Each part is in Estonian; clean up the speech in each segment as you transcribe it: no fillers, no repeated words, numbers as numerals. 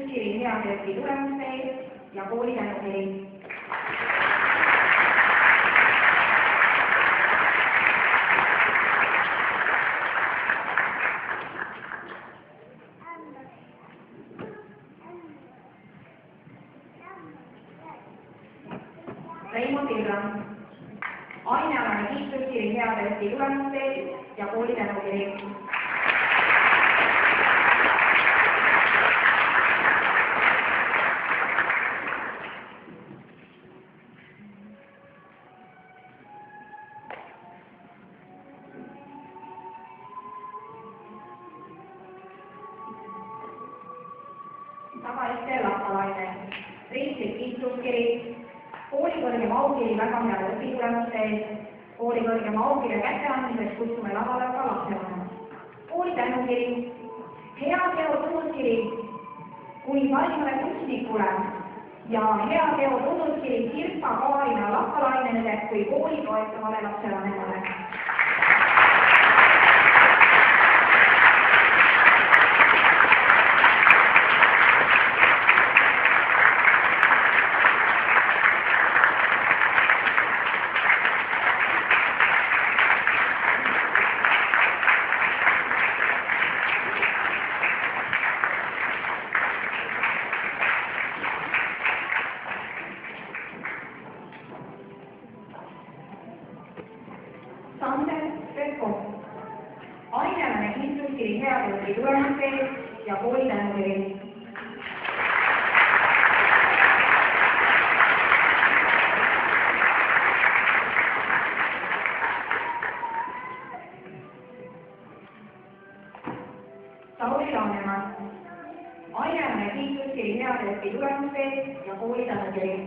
kiiduskiri heade õpitulemuste eest ja kooli tänukiri. Reimo Tirra, ainealane kiiduskiri heade õpitulemuste eest ja kooli tänukiri. Tagaiste Lappalaine, riiklik kiiduskiri, kooli kõrgem aukiri väga heade õpitulemuste eest, kooli kõrgem aukirja kätteandmiseks kutsume lavale ka lapsevanemad. Kooli tänukiri, hea teo tunnuskiri kuni parimale kunstnikule ja hea teo tunnuskiri Sirpa Kaarina Lappalainele kui kooli toetavale lapsevanemale. Sander Pekko, ainealane kiiduskiri heade õpitulemuste eest ja kooli tänukiri. Sauli Laanemaa, ainealane kiiduskiri heade õpitulemuste eest ja kooli tänukiri.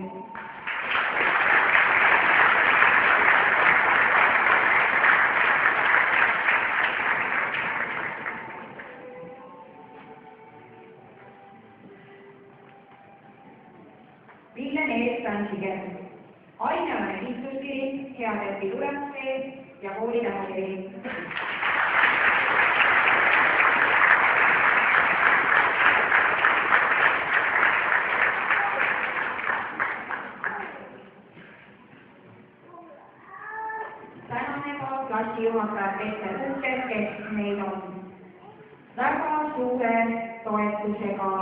Ville Neet-Tansiger, ainealane kiiduskiri heade õpitulemuste eest ja kooli tänukiri. Tänane ka klassijuhataja Peeter Kuker, kes meil on väga suure toetusega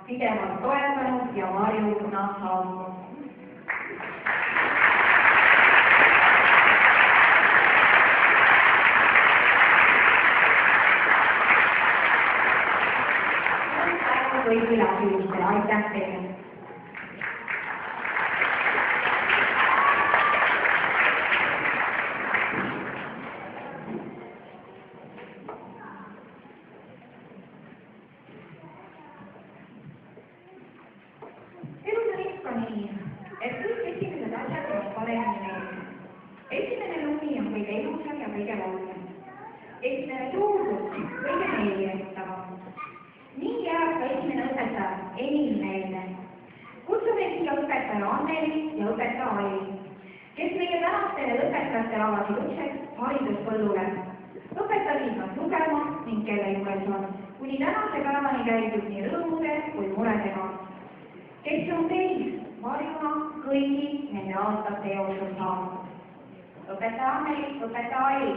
pidevalt toetanud ja varjuna saanud. Kõigile asilustele, aitäh teile! Nii, et kõik esimesed asjad tuleb paremini meeldida. Esimene lumi on kõige ilusam ja kõige laulsam. Esimene suurus kõige meeldistavam. Nii jääb ka esimene õpetaja enim meelde. Kutsume siia õpetaja Anneli ja õpetaja Aili, kes meie tänastele õpetajatele avasid uksed hariduspõllule. Õpetajad on lugema ning kelle juures on kuni tänase päevani käidud nii rõõmude kui muredega. Kes on teil varjuna kõigi nende aastate jooksul saanud? Õpetaja Anneli, õpetaja Aili.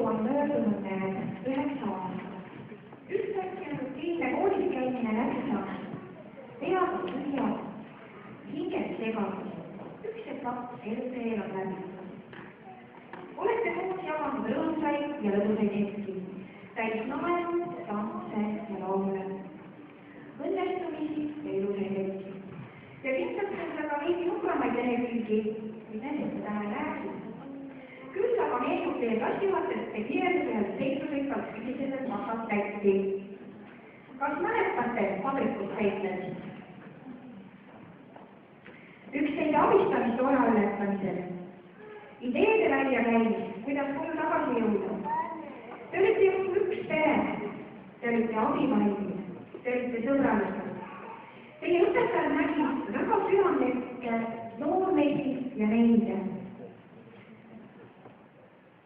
On möödunud 9 aastat. Ühtäkki on rutiinne koolis käimine läbi saanud. Pead on tühjad, hinged segadus, üks etapp eluteel on läbi. Olete koos jaganud rõõmsaid ja lõbusaid hetki, täis naeru, tantse ja laule. Õnnestumisi ja ilusaid hetki. Ja kindlasti on väga veidi nukramaid lehekülgi, mida seda täna ei näe. teie klassijuhatajate kirjeldusel seiklusrikkalt küsisid, et maksab täitti. Kas mäletate vabrikut seiklemist? Üksteise abistamist ojaületamisel, ideede välja käimist, kuidas koju tagasi jõuda. Te olite ju üks pere, te olite abivaimid, te olite sõbralikud. Teie õpetajad nägid väga südamlikke noormehi ja neide.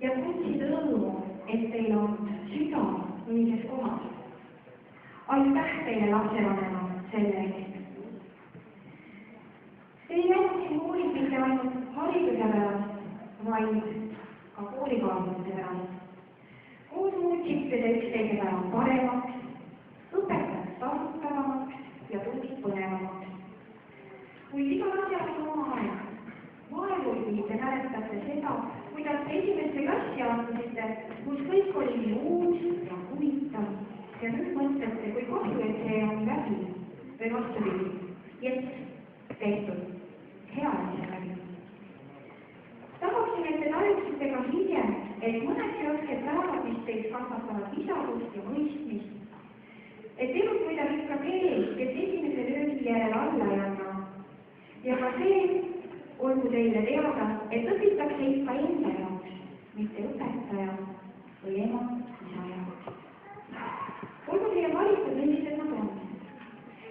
Ja tundsid rõõmu, et teil on süda õiges kohas. Aitäh teile lapsevanema selle eest. Te ei jäänud siin koolis mitte ainult hariduse pärast, vaid ka koolikaaslaste pärast. Koos muutsite te üksteise päeva paremaks, õpetajad tasutavamaks ja tunnid põnevamaks. Kuid igal asjal on oma aeg. Vaevugi te mäletate seda, kuidas te esimesse klassi astusite, kus kõik oli nii uus ja huvitav. Ja nüüd mõtlete, kui kahju, et see on läbi või vastupidi. Jets, tehtud, hea asja läbi. Tahaksin, et te tajuksite ka hiljem, et mõnedki rasked päevad, mis teid kasvatavad isadust ja mõistmist. Et elus võidab ikka see, kes esimese löögi järel alla ei anna. Ja ka see, olgu teile teada, et õpitakse ikka enda jaoks, mitte õpetaja või ema isa jaoks. Olgu teie valikud millised nad on.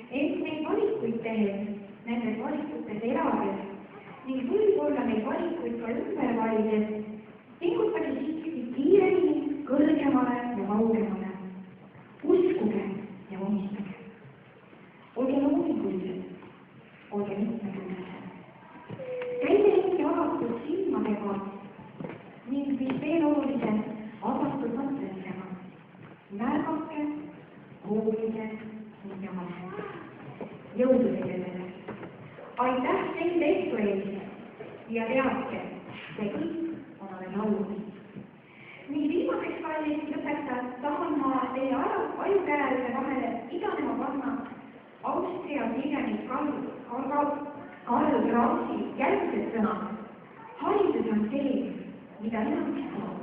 Ent neid valikuid tehes, nendes valikutes elades ning võib-olla neid valikuid ka ümber valides, pingutage siiski kiiremini, kõrgemale ja kaugemale. Uskuge ja unistage. Olge loomingulised, olge mitmekülgsed. Käige ringi avatud silmadega ning mis veel olulisem, avatud mõtlemisega. Märgake, hoolige ning jamane. Jõudu teile sellest. Aitäh teile tehtu eest ja teadke, see kõik on alles alus. Nii viimaseks kallist lõpetajat tahan ma teie ajukääride vahele idanema panna Austria kirjanik Karl Grassi järgmised sõnad. Haridus on see, mida enamik tahab.